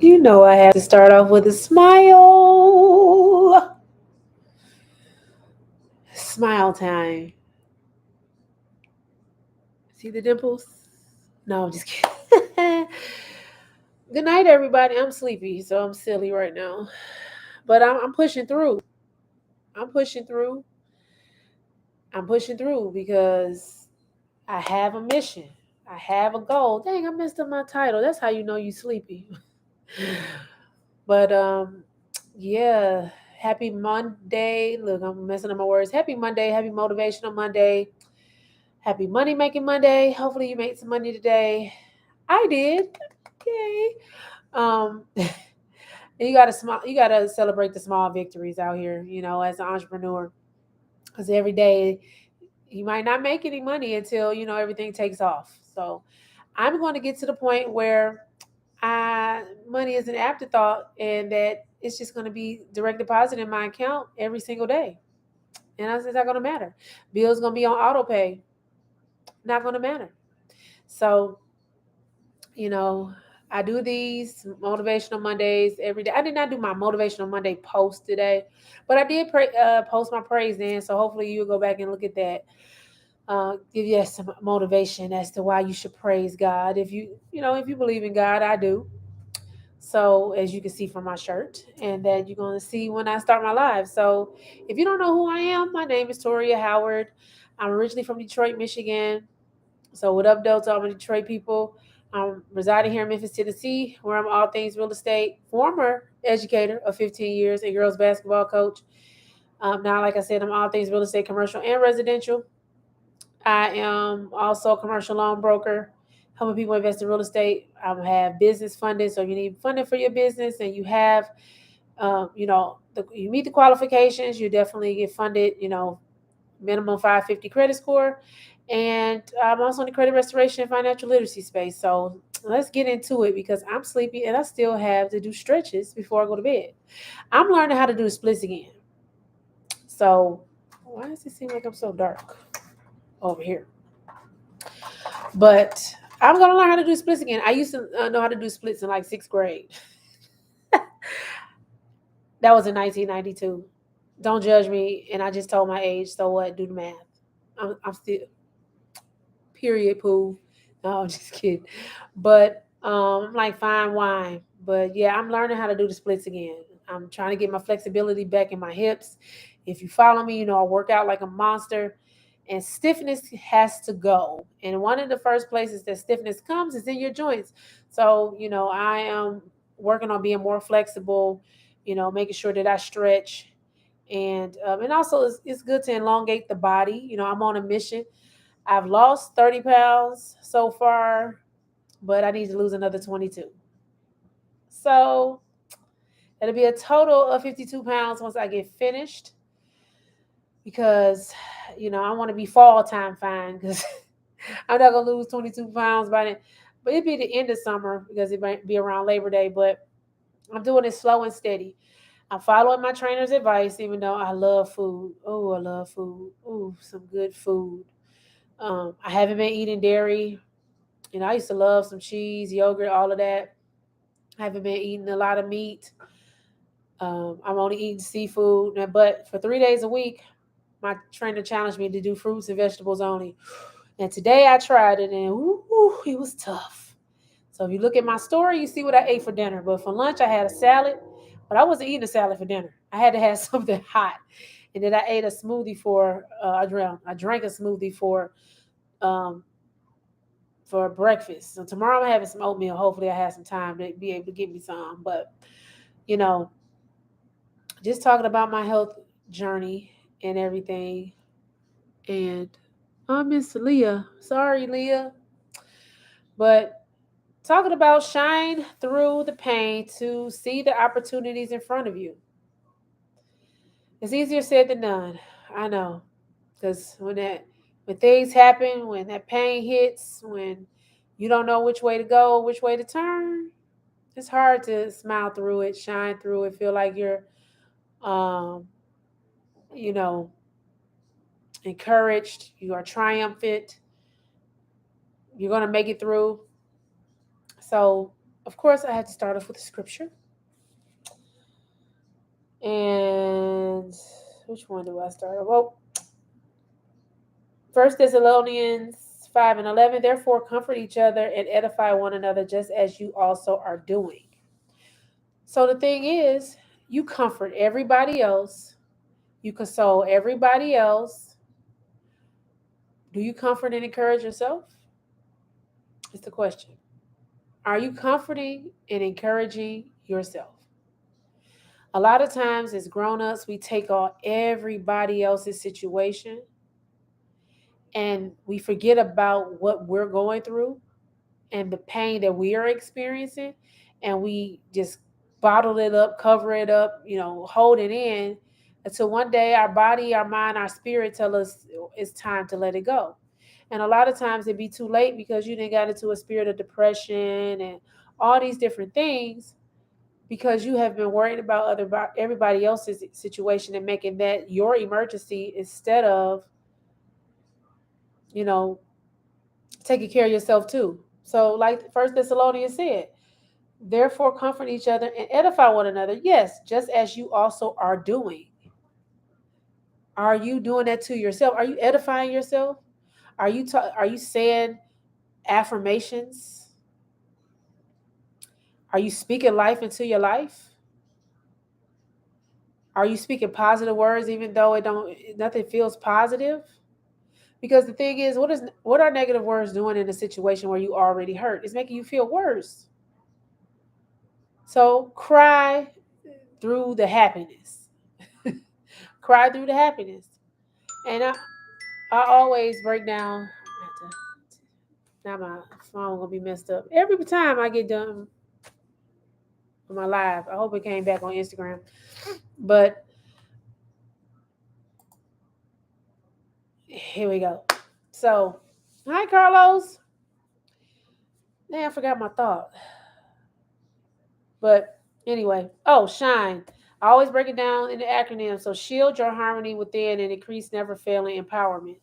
You know I have to start off with a smile. Smile time. See the dimples? No, I'm just kidding. Good night, everybody. I'm sleepy, so I'm silly right now. But I'm pushing through. I'm pushing through. I'm pushing through because I have a mission. I have a goal. Dang, I messed up my title. That's how you know you sleepy. But yeah. Happy Monday. Look, I'm messing up my words. Happy Monday. Happy Motivational Monday. Happy Money Making Monday. Hopefully you made some money today. I did. Yay. And you gotta celebrate the small victories out here, as an entrepreneur. Because every day you might not make any money until, everything takes off. So I'm going to get to the point where money is an afterthought and that it's just going to be direct deposit in my account every single day. And it's not going to matter. Bills going to be on auto pay. Not going to matter. So, you know, I do these motivational Mondays every day. I did not do my motivational Monday post today, but I did post my praise in. So hopefully you'll go back and look at that. Give you some motivation as to why you should praise God. If you believe in God, I do. So as you can see from my shirt, and that you're going to see when I start my live. So if you don't know who I am, my name is Toria Howard. I'm originally from Detroit, Michigan. So what up, though, to all my Detroit people? I'm residing here in Memphis, Tennessee, where I'm all things real estate, former educator of 15 years, and girls basketball coach. Now, like I said, I'm all things real estate, commercial and residential. I am also a commercial loan broker, helping people invest in real estate. I have business funding, so you need funding for your business, and you have, you meet the qualifications, you definitely get funded. Minimum 550 credit score, and I'm also in the credit restoration and financial literacy space. So let's get into it because I'm sleepy and I still have to do stretches before I go to bed. I'm learning how to do the splits again. So why does it seem like I'm so dark over here? But I'm gonna learn how to do splits again. I used to know how to do splits in like sixth grade. That was in 1992. Don't judge me. And I just told my age. So what? Do the math. I'm still period poo. No, I'm just kidding. But I'm like fine wine. But yeah, I'm learning how to do the splits again. I'm trying to get my flexibility back in my hips. If you follow me, I work out like a monster. And stiffness has to go. And one of the first places that stiffness comes is in your joints. So, I am working on being more flexible, making sure that I stretch. And also it's good to elongate the body. I'm on a mission. I've lost 30 pounds so far, but I need to lose another 22. So it'll be a total of 52 pounds once I get finished because, I want to be fall time fine because I'm not going to lose 22 pounds by then. But it'd be the end of summer because it might be around Labor Day, but I'm doing it slow and steady. I'm following my trainer's advice, even though I love food. Oh, I love food. Oh, some good food. I haven't been eating dairy. I used to love some cheese, yogurt, all of that. I haven't been eating a lot of meat. I'm only eating seafood. But for 3 days a week, my trainer challenged me to do fruits and vegetables only. And today I tried it, and it was tough. So if you look at my story, you see what I ate for dinner. But for lunch, I had a salad, but I wasn't eating a salad for dinner. I had to have something hot. And then I ate a smoothie I drank a smoothie um, for breakfast. So tomorrow I'm having some oatmeal. Hopefully I have some time to be able to get me some. But, you know, just talking about my health journey and everything. And I miss Leah. Sorry, Leah. But talking about shine through the pain to see the opportunities in front of you. It's easier said than done. I know. Because when things happen, when that pain hits, when you don't know which way to go, which way to turn, it's hard to smile through it, shine through it, feel like you're, um, you know, encouraged, you are triumphant, you're gonna make it through. So Of course, I had to start off with the scripture. And which one do I start? Well, First Thessalonians 5:11. Therefore, comfort each other and edify one another, just as you also are doing. So the thing is, you comfort everybody else. You console everybody else. Do you comfort and encourage yourself? It's the question. Are you comforting and encouraging yourself? A lot of times, as grown ups, we take on everybody else's situation and we forget about what we're going through and the pain that we are experiencing, and we just bottle it up, cover it up, hold it in until one day our body, our mind, our spirit tell us it's time to let it go. And a lot of times it be too late because you didn't got into a spirit of depression and all these different things because you have been worried about everybody else's situation and making that your emergency instead of you know taking care of yourself too. So like First Thessalonians said, therefore comfort each other and edify one another, yes, just as you also are doing. Are you doing that to yourself? Are you edifying yourself? Are you saying affirmations? Are you speaking life into your life? Are you speaking positive words even though it don't nothing feels positive? Because the thing is, what are negative words doing in a situation where you already hurt? It's making you feel worse. So cry through the happiness. Cry through the happiness. And I always break down. Now my phone gonna be messed up every time I get done with my live. I hope it came back on Instagram. But here we go. So, hi Carlos. Now I forgot my thought. But anyway, S.H.I.N.E. I always break it down in the acronym. So shield your harmony within and increase never failing empowerment.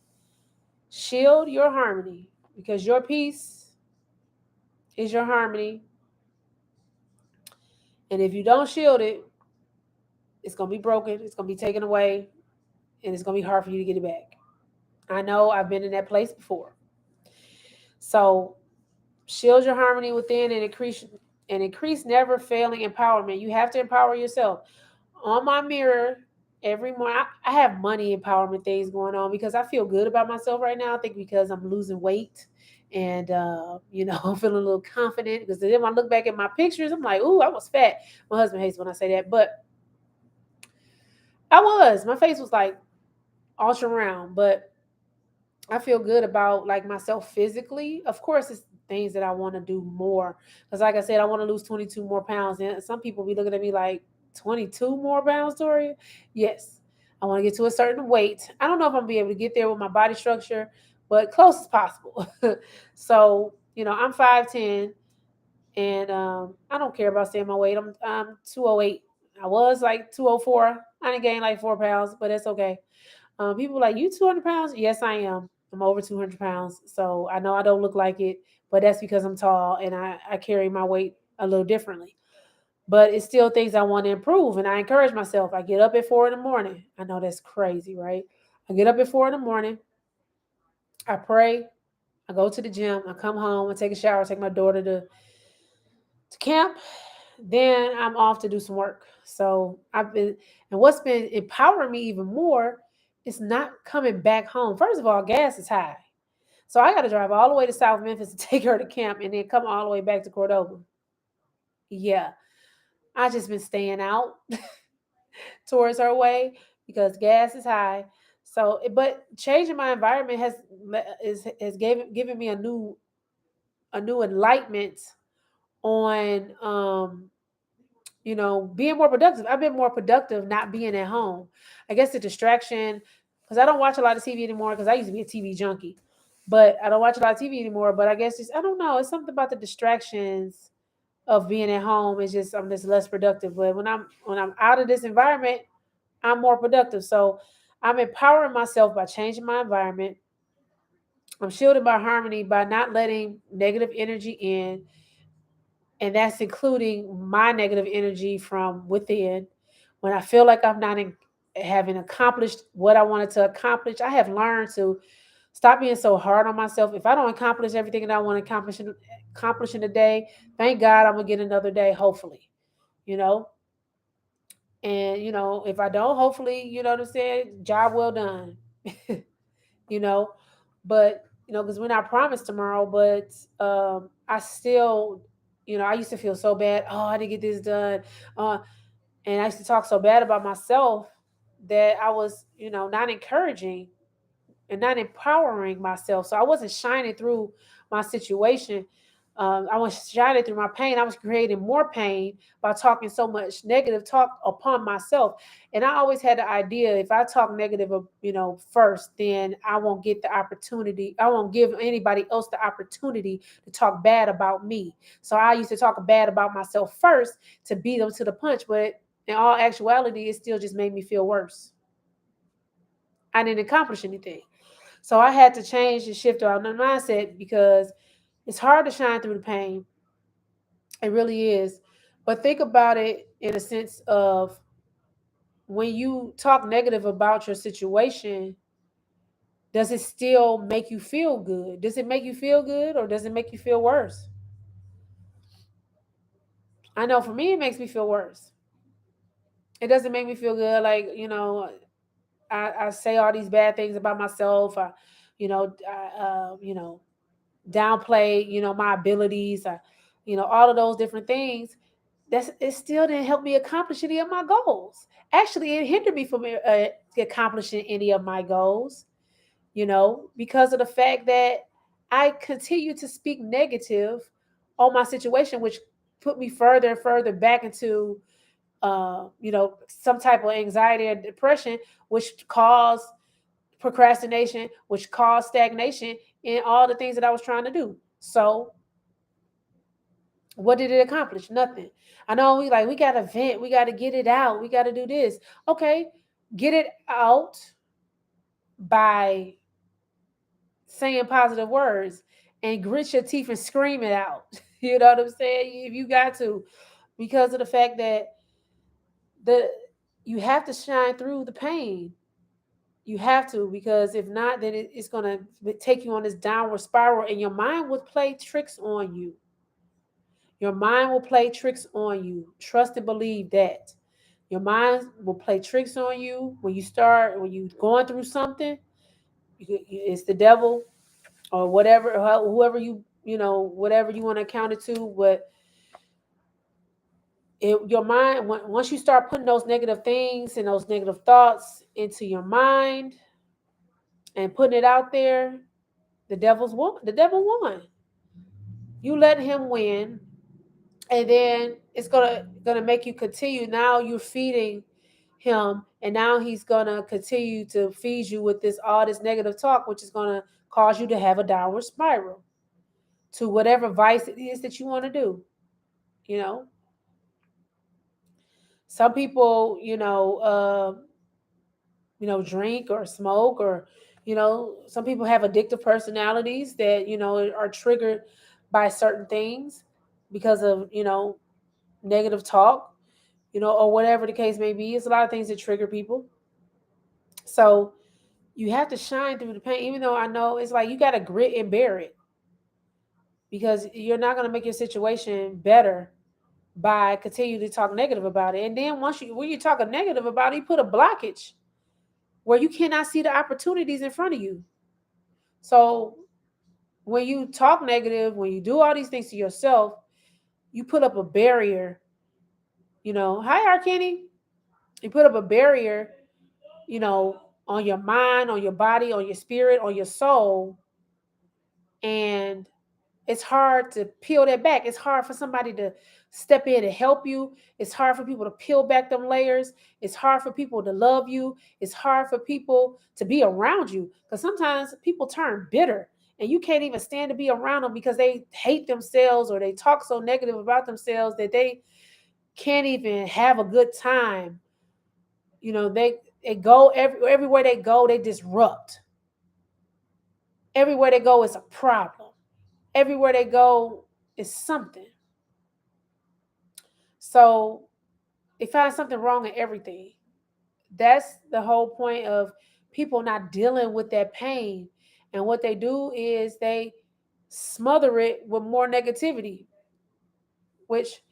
Shield your harmony because your peace is your harmony. And if you don't shield it, it's gonna be broken, it's gonna be taken away, and it's gonna be hard for you to get it back. I know I've been in that place before. So shield your harmony within and increase never failing empowerment. You have to empower yourself. On my mirror every morning, I have money empowerment things going on because I feel good about myself right now. I think because I'm losing weight and I'm feeling a little confident because then when I look back at my pictures, I'm like, ooh, I was fat. My husband hates when I say that, but my face was like ultra round, but I feel good about like myself physically. Of course, it's things that I want to do more because, like I said, I want to lose 22 more pounds. And some people be looking at me like 22 more pounds, Tori. Yes, I want to get to a certain weight. I don't know if I'm gonna be able to get there with my body structure, but close as possible. So I'm 5'10", and I don't care about staying my weight. I'm 208. I was like 204. I didn't gain like 4 pounds, but that's okay. People are like, you 200 pounds? Yes, I am. I'm over 200 pounds. So I know I don't look like it, but that's because I'm tall and I carry my weight a little differently. But it's still things I want to improve. And I encourage myself. I get up at 4 in the morning. I know that's crazy, right? I get up at 4 in the morning. I pray. I go to the gym. I come home. I take a shower. I take my daughter to camp. Then I'm off to do some work. So and what's been empowering me even more is not coming back home. First of all, gas is high. So I got to drive all the way to South Memphis to take her to camp and then come all the way back to Cordova. Yeah, I just been staying out towards her way because gas is high. So, but changing my environment has given me a new enlightenment on being more productive. I've been more productive not being at home. I guess the distraction, because I don't watch a lot of TV anymore because I used to be a TV junkie, but I don't watch a lot of TV anymore. But I guess I don't know. It's something about the distractions of being at home. It's just I'm just less productive. But when I'm out of this environment, I'm more productive. So I'm empowering myself by changing my environment. I'm shielded by harmony by not letting negative energy in And that's including my negative energy from within. When I feel like I'm not having accomplished what I wanted to accomplish, I have learned to stop being so hard on myself. If I don't accomplish everything that I want to accomplish in a day, thank God I'm gonna get another day, hopefully. You know, and if I don't, hopefully, you know what I'm saying, job well done. you know, but because we're not promised tomorrow, but I still, I used to feel so bad. Oh, I didn't get this done, uh, and I used to talk so bad about myself that I was, not encouraging and not empowering myself. So I wasn't shining through my situation. I was shining through my pain. I was creating more pain by talking so much negative talk upon myself. And I always had the idea, if I talk negative, first, then I won't get the opportunity. I won't give anybody else the opportunity to talk bad about me. So I used to talk bad about myself first to beat them to the punch. But in all actuality, it still just made me feel worse. I didn't accomplish anything. So I had to change and shift our mindset because it's hard to shine through the pain. It really is. But think about it in a sense of, when you talk negative about your situation, does it still make you feel good? Does it make you feel good, or does it make you feel worse? I know for me, it makes me feel worse. It doesn't make me feel good. Like, I say all these bad things about myself. I downplay, my abilities, all of those different things. It still didn't help me accomplish any of my goals. Actually, it hindered me from accomplishing any of my goals, because of the fact that I continue to speak negative on my situation, which put me further and further back into, some type of anxiety or depression, which caused procrastination, which caused stagnation in all the things that I was trying to do. So, what did it accomplish? Nothing. I know we gotta vent, we gotta get it out, we gotta do this. Okay, get it out by saying positive words and grit your teeth and scream it out. You know what I'm saying? If you got to, because of the fact that the you have to shine through the pain. You have to, because if not, then it's going to take you on this downward spiral, and your mind will play tricks on you. Your mind will play tricks on you. Trust and believe that. Your mind will play tricks on you when you're going through something. It's the devil or whatever, whoever whatever you want to account it to. But your mind, once you start putting those negative things and those negative thoughts into your mind and putting it out there, the devil won. You let him win, and then it's gonna make you continue. Now you're feeding him, and now he's gonna continue to feed you with all this negative talk, which is gonna cause you to have a downward spiral to whatever vice it is that you want to do. You know, some people, drink or smoke, or some people have addictive personalities that are triggered by certain things because of negative talk, or whatever the case may be. It's a lot of things that trigger people. So you have to shine through the pain, even though I know it's like you got to grit and bear it, because you're not going to make your situation better by continuing to talk negative about it. And then when you're talking negative about it, you put a blockage where you cannot see the opportunities in front of you. So when you talk negative, when you do all these things to yourself, you put up a barrier. Hi, Arkenny. You put up a barrier, on your mind, on your body, on your spirit, on your soul, and it's hard to peel that back. It's hard for somebody to step in and help you. It's hard for people to peel back them layers. It's hard for people to love you. It's hard for people to be around you, because sometimes people turn bitter and you can't even stand to be around them because they hate themselves, or they talk so negative about themselves that they can't even have a good time. They go everywhere they go, they disrupt. Everywhere they go is a problem. Everywhere they go is something. So they find something wrong in everything. That's the whole point of people not dealing with that pain. And what they do is they smother it with more negativity, which,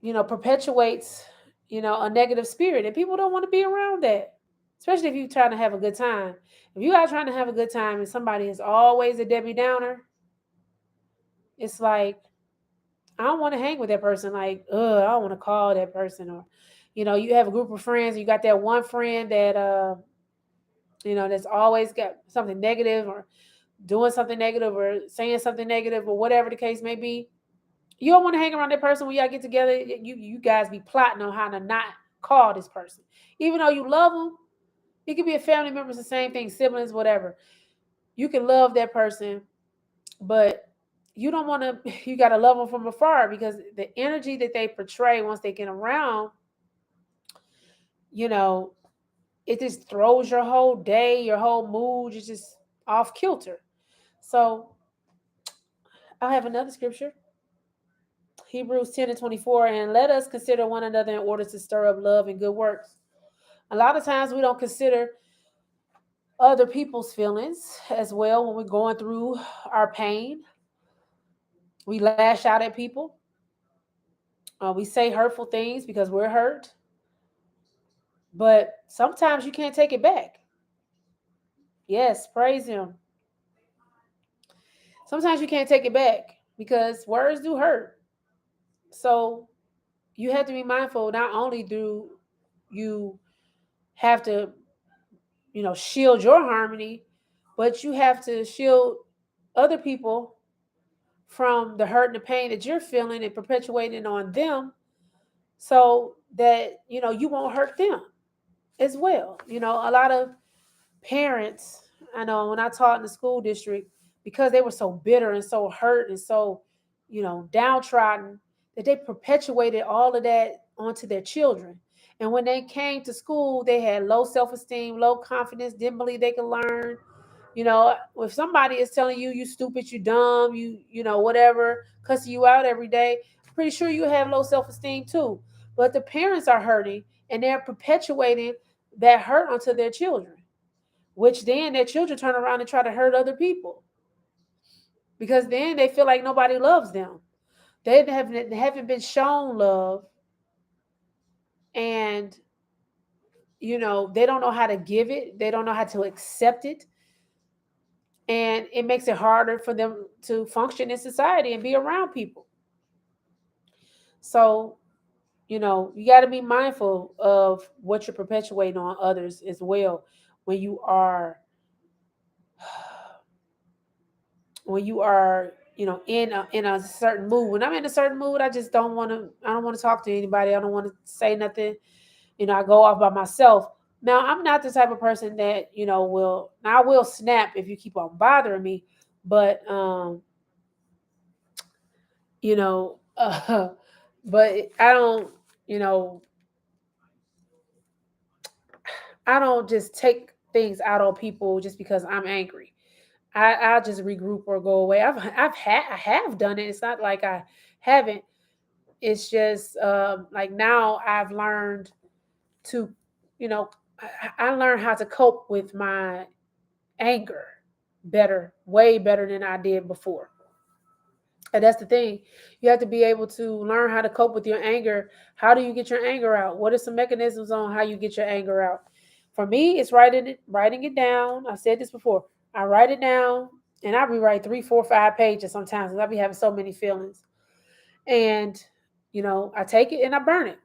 perpetuates, a negative spirit. And people don't want to be around that, especially if you're trying to have a good time. If you are trying to have a good time and somebody is always a Debbie Downer, it's like, I don't want to hang with that person. Like, I don't want to call that person. Or, you have a group of friends, you got that one friend that, that's always got something negative or doing something negative or saying something negative or whatever the case may be. You don't want to hang around that person when y'all get together. You guys be plotting on how to not call this person. Even though you love them, it could be a family member, the same thing, siblings, whatever. You can love that person, but you don't want to, you got to love them from afar because the energy that they portray once they get around, you know, it just throws your whole day, your whole mood is just off kilter. So I have another scripture, Hebrews 10:24, and let us consider one another in order to stir up love and good works. A lot of times we don't consider other people's feelings as well when we're going through our pain. We lash out at people. We say hurtful things because we're hurt, but sometimes you can't take it back. Yes, praise Him. Sometimes you can't take it back because words do hurt. So you have to be mindful. Not only do you have to, shield your harmony, but you have to shield other people from the hurt and the pain that you're feeling and perpetuating on them so that, you won't hurt them as well. A lot of parents, I know when I taught in the school district, because they were so bitter and so hurt and so, downtrodden, that they perpetuated all of that onto their children. And when they came to school, they had low self-esteem, low confidence, didn't believe they could learn. If somebody is telling you you stupid, you dumb, whatever, cussing you out every day, pretty sure you have low self-esteem too. But the parents are hurting and they're perpetuating that hurt onto their children, which then their children turn around and try to hurt other people because then they feel like nobody loves them. They haven't been shown love, and they don't know how to give it. They don't know how to accept it, and it makes it harder for them to function in society and be around people. So you got to be mindful of what you're perpetuating on others as well when you are in a certain mood. When I'm in a certain mood, I don't want to talk to anybody. I don't want to say nothing. I go off by myself. Now, I'm not the type of person that I will snap if you keep on bothering me, but you know uh, but you know I don't just take things out on people just because I'm angry. I'll just regroup or go away. I have done it. It's not like I haven't. It's just like now I've learned to, I learned how to cope with my anger better, way better than I did before. And that's the thing. You have to be able to learn how to cope with your anger. How do you get your anger out? What are some mechanisms on how you get your anger out? For me, it's writing it down. I've said this before. I write it down and I rewrite 3, 4, 5 pages sometimes because I be having so many feelings. And, I take it and I burn it.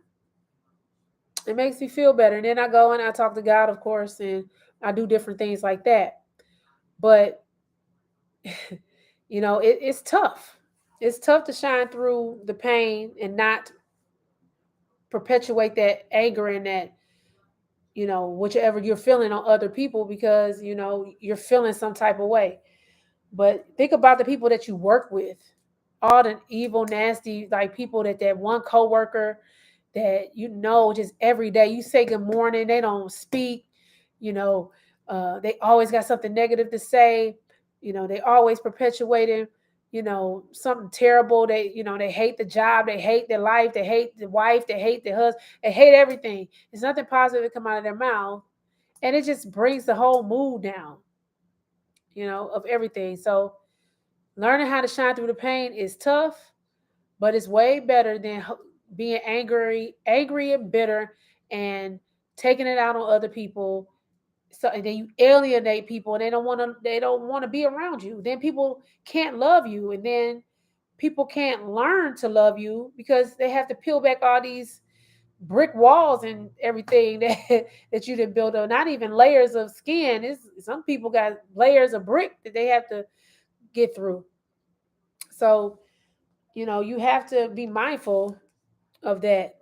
It makes me feel better. And then I go and I talk to God, of course, and I do different things like that. But, it's tough. It's tough to shine through the pain and not perpetuate that anger and that, whichever you're feeling on other people because, you're feeling some type of way. But think about the people that you work with, all the evil, nasty, like people that one coworker that just every day you say good morning, they don't speak, you know, they always got something negative to say, they always perpetuating, something terrible. They hate the job, they hate their life, they hate the wife, they hate the husband, they hate everything. There's nothing positive to come out of their mouth, and it just brings the whole mood down, of everything. So learning how to shine through the pain is tough, but it's way better than being angry and bitter and taking it out on other people. So and then you alienate people, and they don't want to be around you. Then people can't love you, and then people can't learn to love you because they have to peel back all these brick walls and everything that you didn't build up. Not even layers of skin. Some people got layers of brick that they have to get through. So you have to be mindful of that.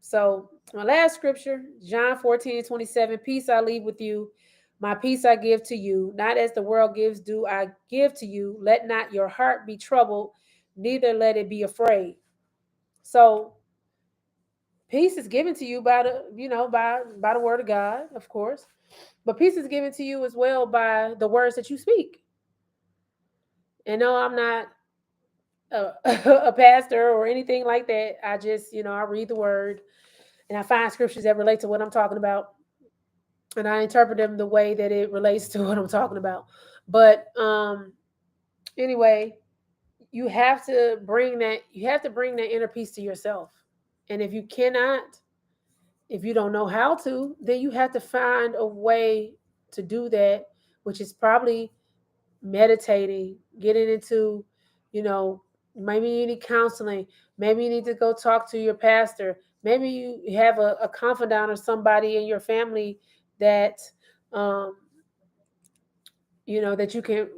So my last scripture, John 14:27, peace I leave with you. My peace I give to you. Not as the world gives, do I give to you. Let not your heart be troubled, neither let it be afraid. So peace is given to you by the word of God, of course. But peace is given to you as well by the words that you speak. And no, I'm not a, a pastor or anything like that. I just, I read the word and I find scriptures that relate to what I'm talking about, and I interpret them the way that it relates to what I'm talking about. But anyway, you have to bring that inner peace to yourself. And if you don't know how to, then you have to find a way to do that, which is probably meditating, getting into, you know, maybe you need counseling, maybe you need to go talk to your pastor, maybe you have a confidant or somebody in your family that, um, that you can,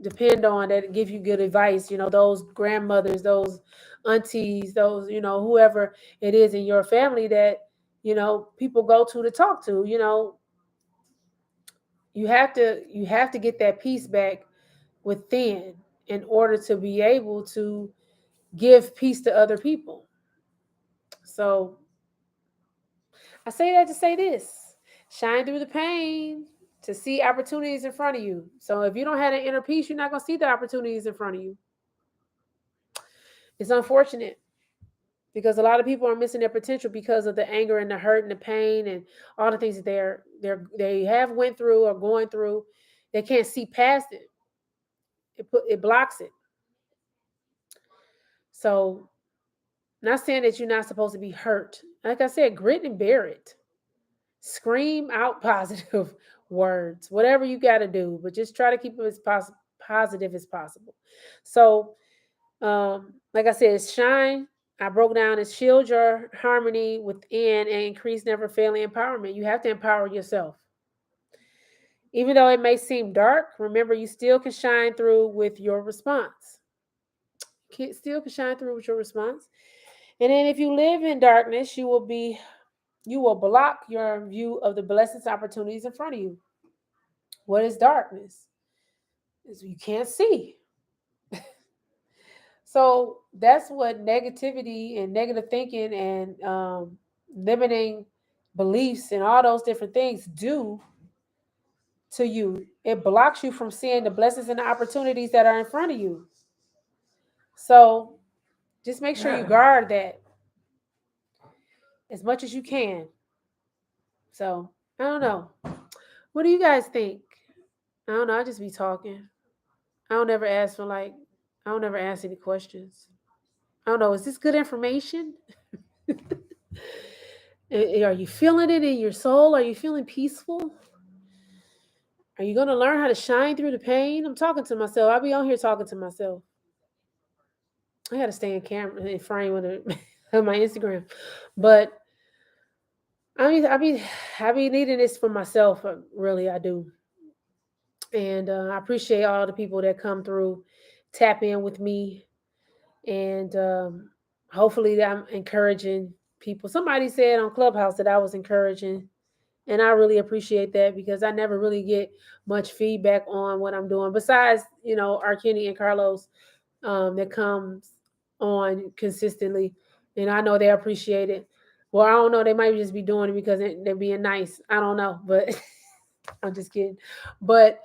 depend on, that give you good advice, those grandmothers, those aunties, those, whoever it is in your family that, people go to talk to, you have to get that peace back within in order to be able to give peace to other people. So I say that to say this: shine through the pain to see opportunities in front of you. So if you don't have an inner peace, you're not going to see the opportunities in front of you. It's unfortunate because a lot of people are missing their potential because of the anger and the hurt and the pain and all the things that they have went through or going through. They can't see past it. It blocks it. So, not saying that you're not supposed to be hurt. Like I said, grit and bear it. Scream out positive words, whatever you got to do, but just try to keep it as positive as possible. So, like I said, it's shine. I broke down as shield your harmony within and increase never failing empowerment. You have to empower yourself. Even though it may seem dark, remember you still can shine through with your response. Still can shine through with your response. And then if you live in darkness, you will block your view of the blessings opportunities in front of you. What is darkness? Is you can't see. So that's what negativity and negative thinking and limiting beliefs and all those different things do to you. It blocks you from seeing the blessings and the opportunities that are in front of you. So just make sure you guard that as much as you can. So I don't know. What do you guys think? I don't know. I just be talking. I don't ever ask for like. I don't ever ask any questions. I don't know. Is this good information? Are you feeling it in your soul? Are you feeling peaceful? Are you going to learn how to shine through the pain? I'm talking to myself. I'll be on here talking to myself. I got to stay in camera in frame with it on my Instagram, but I be needing this for myself. Really, I do, and I appreciate all the people that come through, tap in with me, and hopefully I'm encouraging people. Somebody said on Clubhouse that I was encouraging, and I really appreciate that because I never really get much feedback on what I'm doing. Besides, Arkenny and Carlos, that comes on consistently, and I know they appreciate it. Well, I don't know. They might just be doing it because they're being nice. I don't know, but I'm just kidding. But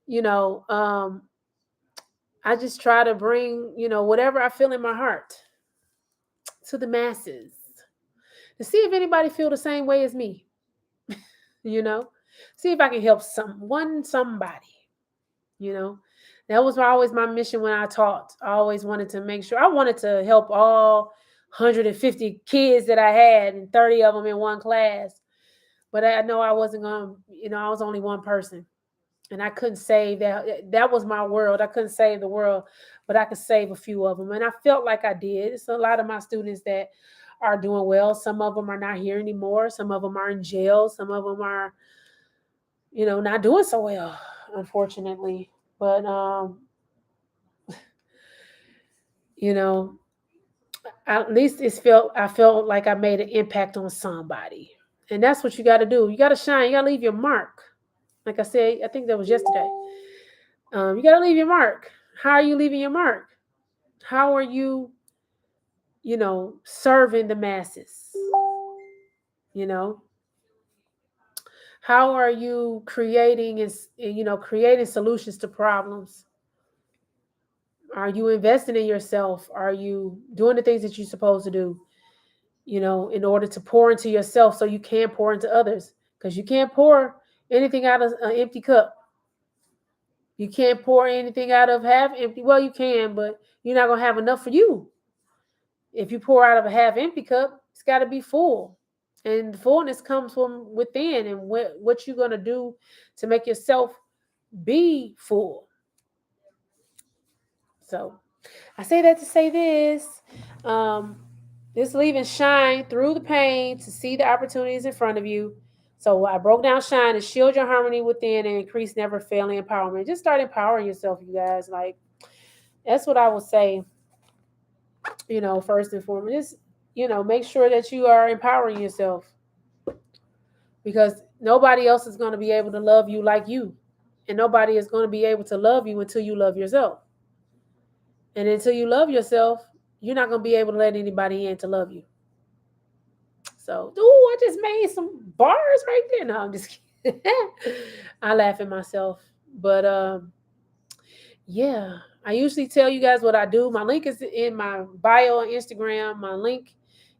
you know, um, I just try to bring, whatever I feel in my heart to the masses to see if anybody feel the same way as me, you know? See if I can help somebody, you know? That was always my mission when I taught. I always wanted to make sure I wanted to help all 150 kids that I had and 30 of them in one class. But I know I wasn't going to, I was only one person and I couldn't save that. That was my world. I couldn't save the world, but I could save a few of them. And I felt like I did. It's a lot of my students that are doing well. Some of them are not here anymore. Some of them are in jail. Some of them are, not doing so well, unfortunately. But, you know, at least I felt like I made an impact on somebody. And that's what you got to do. You got to shine. You got to leave your mark. Like I said, I think that was yesterday. You got to leave your mark. How are you leaving your mark? How are you, serving the masses? You know, how are you creating creating solutions to problems? Are you investing in yourself? Are you doing the things that you're supposed to do? In order to pour into yourself so you can pour into others. Because you can't pour anything out of an empty cup. You can't pour anything out of half empty. Well, you can, but you're not going to have enough for you. If you pour out of a half empty cup, it's got to be full. And the fullness comes from within and what you're going to do to make yourself be full. So I say that to say this. Just leaving shine through the pain to see the opportunities in front of you. So I broke down shine and shield your harmony within and increase never failing empowerment. Just start empowering yourself, you guys. Like, that's what I would say, first and foremost. Just, make sure that you are empowering yourself because nobody else is going to be able to love you like you. And nobody is going to be able to love you until you love yourself. And until you love yourself, you're not going to be able to let anybody in to love you. So, I just made some bars right there. No, I'm just kidding. I laugh at myself. But yeah, I usually tell you guys what I do. My link is in my bio on Instagram. My link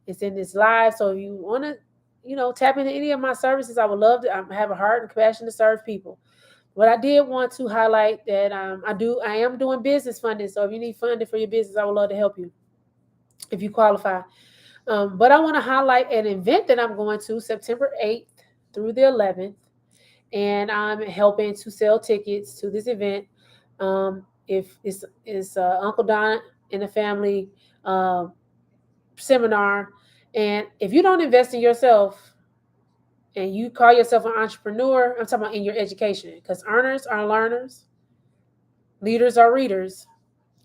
is in this live. So if you want to, tap into any of my services, I would love to. I have a heart and compassion to serve people. But I did want to highlight that I am doing business funding. So if you need funding for your business, I would love to help you if you qualify. But I want to highlight an event that I'm going to September 8th through the 11th. And I'm helping to sell tickets to this event. If it's Uncle Don and the family seminar. And if you don't invest in yourself and you call yourself an entrepreneur, I'm talking about in your education, because earners are learners, leaders are readers.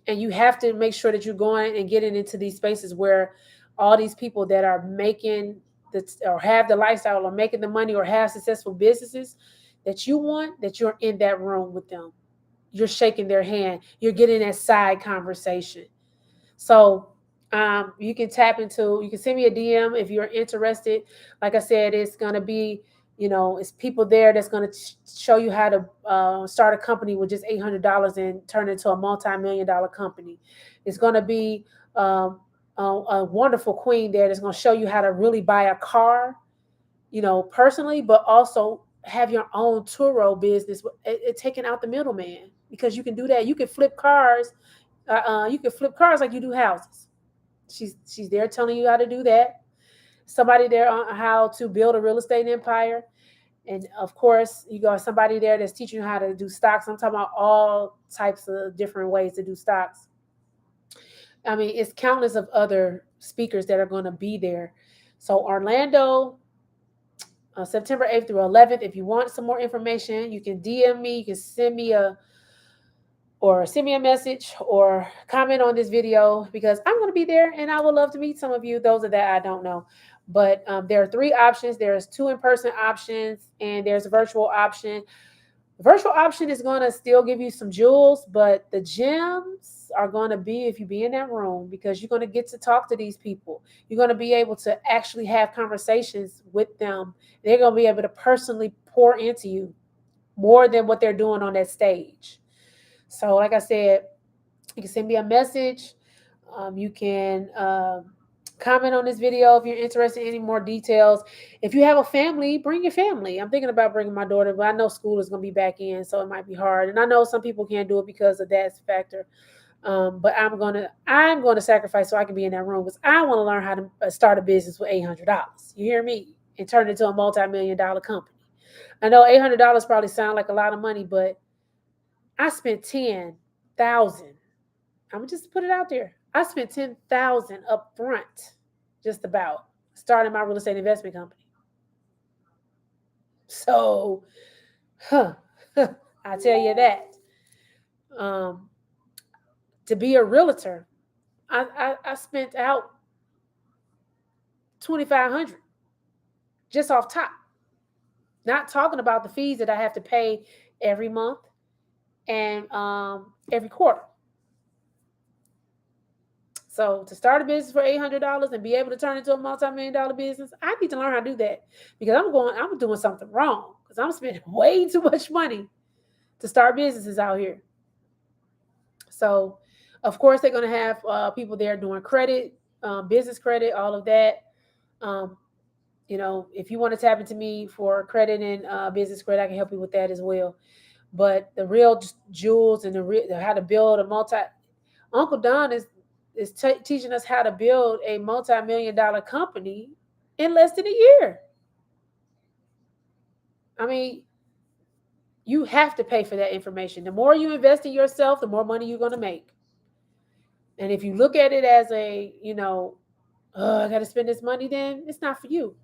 And you have to make sure that you're going and getting into these spaces where all these people that are making or have the lifestyle or making the money or have successful businesses that you want, that you're in that room with them. You're shaking their hand. You're getting that side conversation. So you can you can send me a DM if you're interested. Like I said, it's going to be, it's people there that's going to show you how to start a company with just $800 and turn it into a multi-million-dollar company. It's going to be a wonderful queen there that's going to show you how to really buy a car, personally, but also have your own Turo business, taking out the middleman, because you can do that. You can flip cars. You can flip cars like you do houses. She's there telling you how to do that. Somebody there on how to build a real estate empire. And of course, you got somebody there that's teaching you how to do stocks. I'm talking about all types of different ways to do stocks. I mean, it's countless of other speakers that are going to be there. So Orlando, September 8th through 11th. If you want some more information, you can DM me. You can send me a message or comment on this video, because I'm going to be there and I would love to meet some of you. Those of that I don't know. But there are 3 options. There's 2 in-person options and there's a virtual option. The virtual option is going to still give you some jewels, but the gems are going to be if you be in that room, because you're going to get to talk to these people. You're going to be able to actually have conversations with them. They're going to be able to personally pour into you more than what they're doing on that stage. So like I said, You can send me a message. You can comment on this video if you're interested in any more details. If you have a family, bring your family. I'm thinking about bringing my daughter, but I know school is going to be back in, so it might be hard. And I know some people can't do it because of that factor. But I'm gonna sacrifice so I can be in that room because I want to learn how to start a business with $800. You hear me? And turn it into a multi-million-dollar company. I know $800 probably sound like a lot of money, but I spent 10,000. I'm gonna just put it out there. I spent 10,000 up front, just about starting my real estate investment company. So, huh, I tell you that. Um, to be a realtor, I spent out 2,500 just off top. Not talking about the fees that I have to pay every month and every quarter. So to start a business for $800 and be able to turn it into a multi-million-dollar business, I need to learn how to do that because I'm doing something wrong because I'm spending way too much money to start businesses out here. So, of course, they're going to have people there doing credit, business credit, all of that. Um, if you want to tap into me for credit and business credit, I can help you with that as well. But the real jewels and how to build a Uncle Don is teaching us how to build a multi-million-dollar company in less than a year. I mean, you have to pay for that information. The more you invest in yourself, the more money you're going to make. And if you look at it as I got to spend this money, then it's not for you.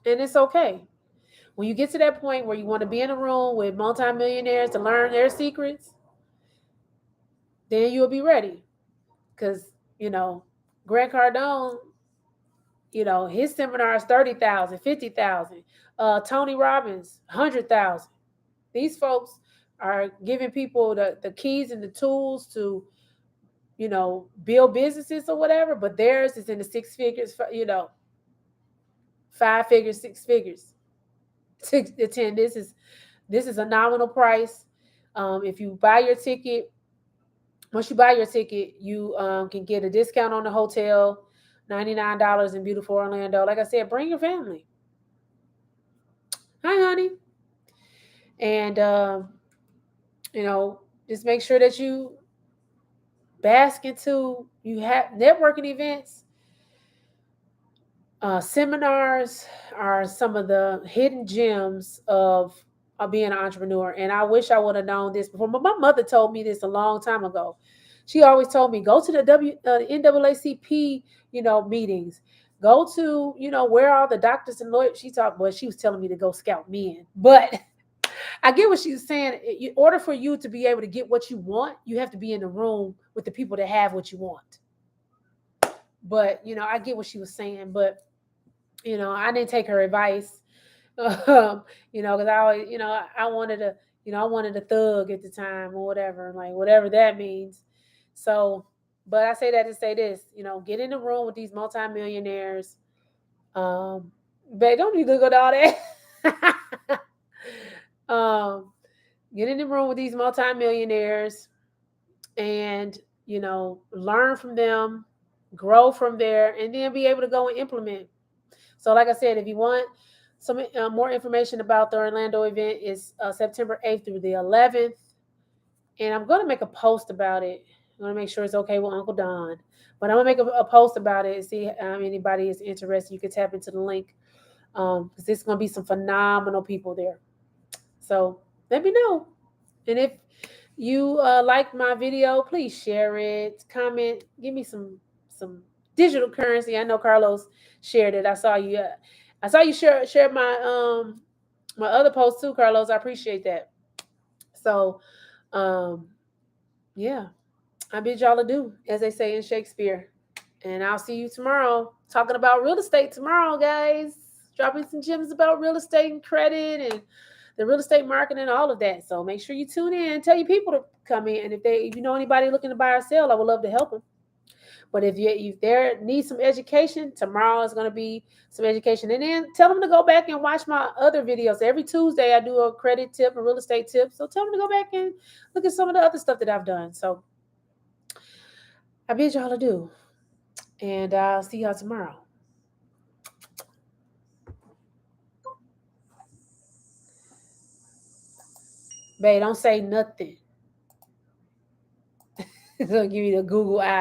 And it's okay. When you get to that point where you want to be in a room with multimillionaires to learn their secrets, then you'll be ready. Because, Grant Cardone, his seminar is 30,000, 50,000. Tony Robbins, 100,000. These folks are giving people the keys and the tools to, build businesses or whatever, but theirs is in the six figures, 5 figures, 6 figures. 6 to 10. This is a nominal price. If you buy your ticket, once you buy your ticket, you can get a discount on the hotel, $99 in beautiful Orlando. Like I said, bring your family. Hi, honey. And, just make sure that you you have networking events. Seminars are some of the hidden gems of being an entrepreneur. And I wish I would have known this before. But my mother told me this a long time ago. She always told me, go to the NAACP, meetings. Go to, where all the doctors and lawyers. She was telling me to go scout men. But I get what she was saying. In order for you to be able to get what you want, you have to be in the room with the people that have what you want. But, I get what she was saying. But I didn't take her advice, because I always, I wanted I wanted a thug at the time or whatever, like whatever that means. So, but I say that to say this, get in the room with these multimillionaires. But don't need to go to all that. Get in the room with these multimillionaires and, learn from them, grow from there, and then be able to go and implement. So, like I said, if you want some more information about the Orlando event, it's September 8th through the 11th. And I'm going to make a post about it. I'm going to make sure it's okay with Uncle Don. But I'm going to make a post about it and see anybody is interested. You can tap into the link because there's going to be some phenomenal people there. So let me know. And if you like my video, please share it, comment, give me some digital currency. I know Carlos shared it. I saw you. I saw you share my my other post too, Carlos. I appreciate that. So, yeah, I bid y'all adieu, as they say in Shakespeare. And I'll see you tomorrow talking about real estate tomorrow, guys. Dropping some gems about real estate and credit and the real estate market and all of that. So make sure you tune in. Tell your people to come in. And if you know anybody looking to buy or sell, I would love to help them. But if there needs some education, tomorrow is going to be some education. And then tell them to go back and watch my other videos. Every Tuesday I do a credit tip, a real estate tip. So tell them to go back and look at some of the other stuff that I've done. So I bid y'all to do. And I'll see y'all tomorrow. Babe, don't say nothing. It's gonna give you the Google eye.